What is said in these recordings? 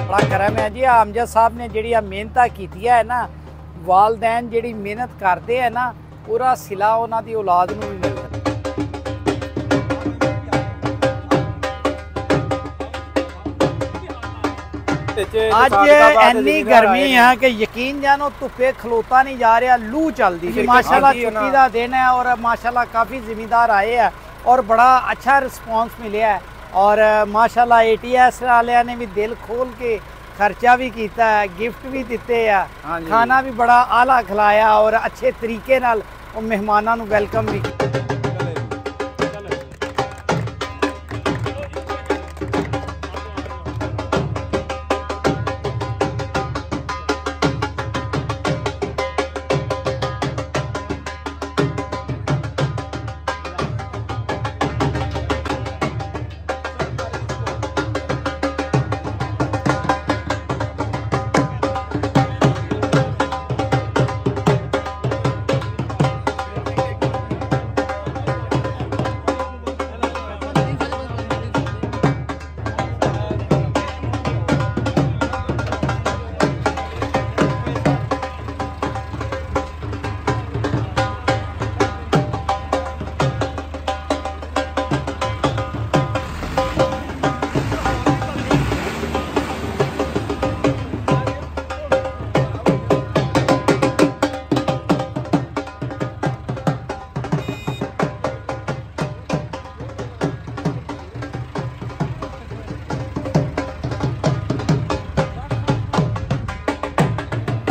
बड़ा करम है जी। अमजद साहब ने जी मेहनत की है ना, वालदैन जी मेहनत करते हैं ना, पूरा सिला उन्होंने औलाद को भी मिलता। अज इन्नी गर्मी है कि यकीन जानो धुप्पे खलोता नहीं जा रहा, लू चलती है। माशाल्लाह छुट्टी का दिन है और माशाल्लाह काफ़ी जिमीदार आए हैं और बड़ा अच्छा रिस्पॉन्स मिले है। और माशाल्लाह ATS वाले ने भी दिल खोल के खर्चा भी किया है, गिफ्ट भी दिते है, खाना भी बड़ा आला खिलाया और अच्छे तरीके नाल मेहमानों को वेलकम भी किया।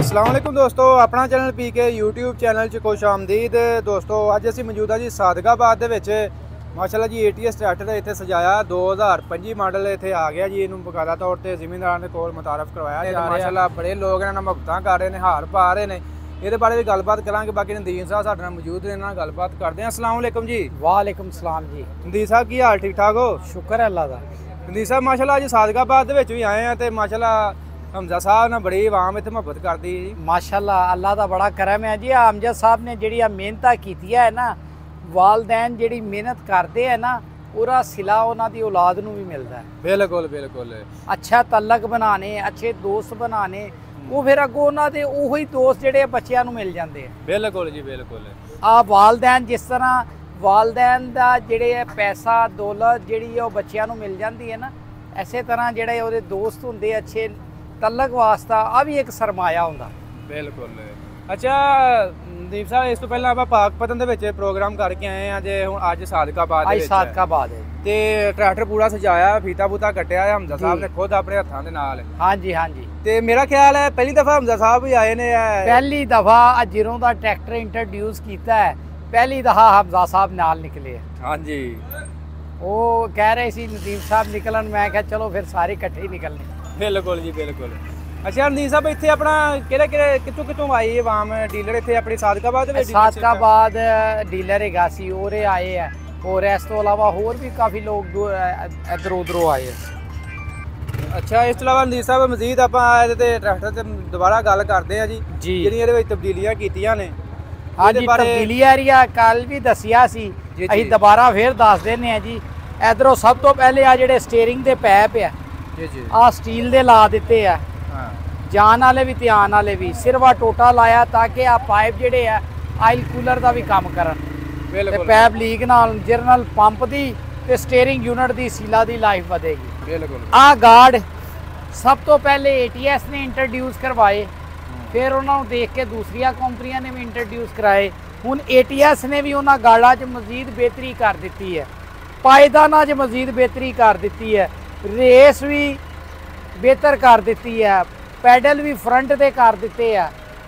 अस्सलामुअलैकुम दोस्तों, अपना चैनल PK YouTube चैनल च खुश आमदीद। दोस्तों अज असी मौजूद हाँ जी सादकाबाद दे माशाल्लाह जी ATS ट्रैक्टर इत्थे सजाया 2025 मॉडल इत्थे आ गया जी। इन्हू बकायदा तौर पर जिमींदारां दे कोल मुतारफ करवाया जा माशाल्लाह बड़े लोग इन्हां मुहब्बतां कर रहे हैं, हार पा रहे हैं। ये बारे भी गलबात करांगे। बाकी नदीम साहब साडे नाल मौजूद ने, इन्हां गलबात करते हैं। अस्सलाम वालेकुम जी। वालेकुम सलाम जी। नदीम साहब की हाल ठीक ठाक हो? शुक्र है अल्लाह दा। नदीम साहब माशाल्लाह अज सादकाबाद दे भी आए हैं तो माशाल्लाह हमजा साहब ने बड़ी आवाम इत्थे मुहब्बत करती है जी। माशाल्लाह अल्लाह दा बड़ा करम है जी। अमजद साहब ने जी मेहनत की है ना, वालदैन जी मेहनत करते हैं ना, पूरा सिला उन्होंने औलाद को भी मिलता है। बिल्कुल बिल्कुल। अच्छा तलक बनाने, अच्छे दोस्त बनाने, वो फिर अगों उन्होंने उही दोस्त जोड़े बच्चों को मिल जाते हैं। बिल्कुल जी बिल्कुल। आ वालदैन जिस तरह वालदैन का जोड़े पैसा दौलत जी बच्चों को मिल जाती है ना, इस तरह जोड़े वो दोस्त होंगे अच्छे तलक वास्ता आ भी एक सरमाया होंदा। बिल्कुल। अच्छा दीप साहब, इस तो पहले आप पाकपतन दे प्रोग्राम करके आए हैं जे हुण अज सादकाबाद दे विच। सादकाबाद है ते ट्रैक्टर पूरा सजाया, फीता फूता कट्टिया है हमजा साहब ने खुद अपने हत्थां दे नाल। हाँ जी हाँ जी। ते मेरा ख्याल है पहली दफा हमजा साहब भी आए ने। पहली दफा जिरों दा ट्रैक्टर इंट्रोड्यूस किया है, पहली दफा हमजा साहब नाल निकले। हाँ जी। वो कह रहे सी नदीम साहब निकलन, मैं कहा चलो फिर सारे इकट्ठे ही निकलने। बिल्कुल जी बिल्कुल। अच्छा नदीम साहब इत्थे अपना किहड़े कितों आई है आवाम डीलर इत्थे अपनी सादकाबाद दे? सादकाबाद डीलर हैगा सी, ओरे आए है और इस तो अलावा होर भी काफ़ी लोग इधर उधरों आए हैं। अच्छा इस तो अलावा नदीम साहब मजीद आप ट्रैक्टर से दोबारा गल करते हैं जी जिहड़ियां तब्दीलियां कीतियां ने। हाँ जी तब्दीलियां कल भी दसिया सी, असीं दोबारा फिर दस देने हैं जी। इधरों सब तो पहले आ जिहड़े स्टेयरिंग दे पैप है आ स्टील दे ला दिते है, जान वाले भी ते आने वाले भी। सिरवा टोटा लाया ताकि आ पाइप जिहड़े है आयल कूलर का भी काम करन। पैप लीक नाल जिहदे पंप की ते स्टेयरिंग यूनिट की सीला की लाइफ वधेगी। आ गार्ड सब तो पहले ATS ने इंट्रोड्यूस करवाए, फिर उन्होंने देख के दूसरिया कंपनियां ने भी इंट्रोड्यूस कराए। हुण ATS ने भी उन्होंने गार्डा च मजीद बेहतरी कर दी है, पायदाना च मजीद बेहतरी कर दी है, रेस भी बेहतर कर दी है, पैडल भी फ्रंट दे कर दिते है,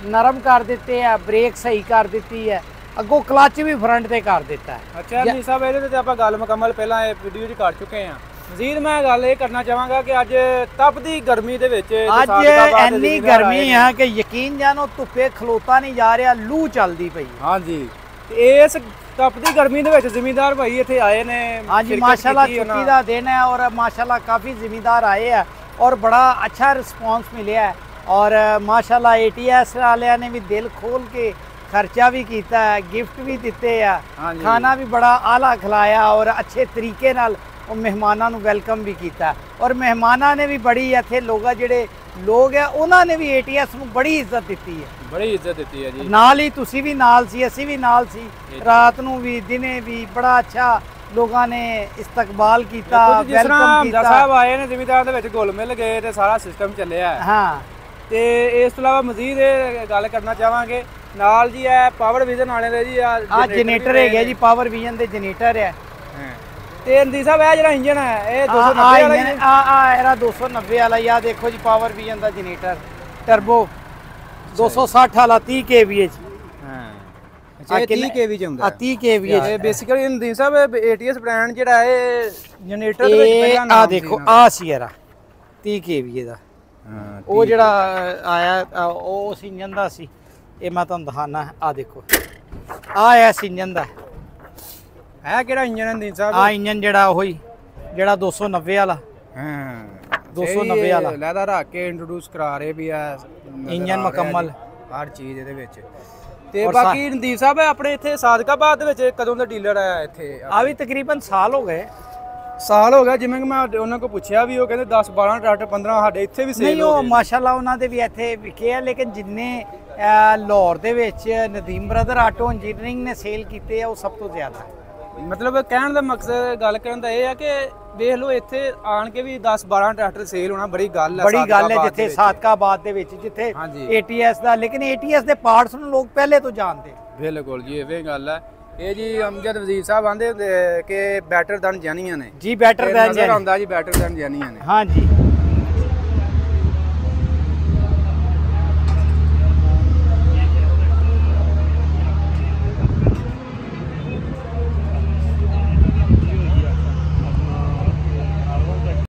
नरम कर दिते है, ब्रेक सही कर दी है, अगों क्लच भी फ्रंट दे कर दिता है। अच्छा नहीं साहब ये आप गल मुकम्मल पहला वीडियो च कर चुके हैं। मजीद मैं गल ये करना चाहांगा कि अज तपदी गर्मी दे विच अज इन्नी गर्मी है कि यकीन जानो धुप्पे खलोता नहीं जा रहा, लू चलती पई। हाँ जी। इस तपदी गर्मी दे विच जिमीदार भाई इत्थे आए ने। हाँ जी माशाल्लाह छुट्टी का दिन है और माशाल्लाह काफ़ी जिमीदार आए हैं और बड़ा अच्छा रिस्पॉन्स मिले है। और माशाल्लाह ATS वाले ने भी दिल खोल के खर्चा भी किया है, गिफ्ट भी दिते है, खाना भी बड़ा आला खिलाया और अच्छे तरीके नाल ਉਹ ਮਹਿਮਾਨਾਂ ਨੂੰ ਵੈਲਕਮ ਵੀ ਕੀਤਾ ਔਰ ਮਹਿਮਾਨਾਂ ਨੇ ਵੀ ਬੜੀ ਇੱਥੇ ਜਿਹੜੇ ਲੋਕ ਆ ਉਹਨਾਂ ਨੇ ਵੀ ATS ਨੂੰ ਬੜੀ ਇੱਜ਼ਤ ਦਿੱਤੀ ਹੈ, ਬੜੀ ਇੱਜ਼ਤ ਦਿੱਤੀ ਹੈ ਜੀ। ਨਾਲ ਹੀ ਤੁਸੀਂ ਵੀ ਨਾਲ ਸੀ, ਅਸੀਂ ਵੀ ਨਾਲ ਸੀ, ਰਾਤ ਨੂੰ ਵੀ ਦਿਨੇ ਵੀ ਬੜਾ ਅੱਛਾ ਲੋਕਾਂ ਨੇ ਇਸਤਕਬਾਲ ਕੀਤਾ, ਵੈਲਕਮ ਕੀਤਾ। ਸਾਹਿਬ ਆਏ ਨੇ ਜ਼ਿਮੀਦਾਰਾਂ ਦੇ ਵਿੱਚ ਘੁਲ ਮਿਲ ਗਏ ਤੇ ਸਾਰਾ ਸਿਸਟਮ ਚੱਲਿਆ। ਹਾਂ ਤੇ ਇਸ ਤੋਂ ਇਲਾਵਾ ਮਜ਼ੀਦ ਇਹ ਗੱਲ ਕਰਨਾ ਚਾਹਾਂਗੇ ਨਾਲ ਜੀ ਇਹ ਪਾਵਰ ਵਿਜ਼ਨ ਵਾਲੇ ਦੇ ਜੀ ਆ ਜਨਰੇਟਰ ਹੈਗਾ ਜੀ, ਪਾਵਰ ਵਿਜ਼ਨ ਦੇ ਜਨਰੇਟਰ ਹੈ। ਤੇ ਰਣਦੀਪ ਸਾਹਿਬ ਇਹ ਜਿਹੜਾ ਇੰਜਨ ਹੈ ਇਹ 290 ਵਾਲਾ ਹੀ ਇਹਦਾ 290 ਵਾਲਾ ਹੀ ਆ ਦੇਖੋ ਜੀ, ਪਾਵਰ ਵਿਜ਼ਨ ਦਾ ਜਨਰੇਟਰ ਟਰਬੋ 260 ਵਾਲਾ 30 kVA ਚ। ਅੱਛਾ ਇਹ 30 kV ਚ ਹੁੰਦਾ। 30 kVA ਇਹ ਬੇਸਿਕਲੀ ਰਣਦੀਪ ਸਾਹਿਬ ATS ਬ੍ਰਾਂਡ ਜਿਹੜਾ ਇਹ ਜਨਰੇਟਰ ਦੇ ਵਿੱਚ ਪਹਿਲਾ ਨਾਮ ਆ ਦੇਖੋ ਆ ਸੀ ਇਹਦਾ 30 kVA ਦਾ। ਉਹ ਜਿਹੜਾ ਆਇਆ ਉਹ ਉਸ ਇੰਜਨ ਦਾ ਸੀ। ਇਹ ਮੈਂ ਤੁਹਾਨੂੰ ਦਿਖਾਣਾ, ਆ ਦੇਖੋ ਆ ਇਸ ਇੰਜਨ ਦਾ ਹੈ ਕਿਹੜਾ ਇੰਜਨ ਹੈ ਰਣਦੀਪ ਸਾਹਿਬ? ਆ ਇੰਜਨ ਜਿਹੜਾ ਉਹੀ ਜਿਹੜਾ 290 ਵਾਲਾ। ਹਾਂ 290 ਵਾਲਾ ਲੈਦਾ ਰੱਖ ਕੇ ਇੰਟਰੋਡਿਊਸ ਕਰਾ ਰਹੇ ਵੀ ਆ ਇੰਜਨ ਮੁਕੰਮਲ ਹਰ ਚੀਜ਼ ਇਹਦੇ ਵਿੱਚ। ਤੇ ਬਾਕੀ ਰਣਦੀਪ ਸਾਹਿਬ ਆਪਣੇ ਇੱਥੇ ਸਾਦਕਾਬਾਦ ਦੇ ਵਿੱਚ ਕਦੋਂ ਦਾ ਡੀਲਰ ਆਇਆ ਇੱਥੇ? ਆ ਵੀ ਤਕਰੀਬਨ ਸਾਲ ਹੋ ਗਏ। ਸਾਲ ਹੋ ਗਿਆ, ਜਿਵੇਂ ਕਿ ਮੈਂ ਉਹਨਾਂ ਕੋਲ ਪੁੱਛਿਆ ਵੀ ਉਹ ਕਹਿੰਦੇ 10 12 ਟਰੈਕਟਰ 15 ਸਾਡੇ ਇੱਥੇ ਵੀ ਸੇਲ ਹੋ ਗਏ। ਨਹੀਂ ਉਹ ਮਾਸ਼ਾਅੱਲਾ ਉਹਨਾਂ ਦੇ ਵੀ ਇੱਥੇ ਵਿਕੇ ਆ, ਲੇਕਿਨ ਜਿੰਨੇ ਲਾਹੌਰ ਦੇ ਵਿੱਚ ਨਦੀਮ ਬ੍ਰਦਰ ਆਟੋ ਇੰਜੀਨੀਅਰਿੰਗ ਨੇ ਸੇਲ ਕੀਤੇ ਆ ਉਹ ਸਭ ਤੋਂ ਜ਼ਿਆਦਾ। ਮਤਲਬ ਕਹਿਣ ਦਾ ਮਕਸਦ ਗੱਲ ਕਰਨ ਦਾ ਇਹ ਆ ਕਿ ਵੇਖ ਲਓ ਇੱਥੇ ਆਣ ਕੇ ਵੀ 10 12 ਟਰੈਕਟਰ ਸੇਲ ਹੋਣਾ ਬੜੀ ਗੱਲ ਹੈ। ਬੜੀ ਗੱਲ ਹੈ ਜਿੱਥੇ ਸਾਦਕਾਬਾਦ ਦੇ ਵਿੱਚ ਜਿੱਥੇ ATS ਦਾ, ਲੇਕਿਨ ATS ਦੇ ਪਾਰਟਸ ਨੂੰ ਲੋਕ ਪਹਿਲੇ ਤੋਂ ਜਾਣਦੇ। ਬਿਲਕੁਲ ਜੀ ਐਵੇਂ ਗੱਲ ਹੈ। ਇਹ ਜੀ ਅਮਜਦ ਵਜ਼ੀਰ ਸਾਹਿਬ ਆਂਦੇ ਕਿ ਬੈਟਰ ਦਨ ਜਾਨੀਆਂ ਨੇ ਜੀ, ਬੈਟਰ ਦਨ ਨਜ਼ਰ ਆਉਂਦਾ ਜੀ, ਬੈਟਰ ਦਨ ਜਾਨੀਆਂ ਨੇ। ਹਾਂ ਜੀ।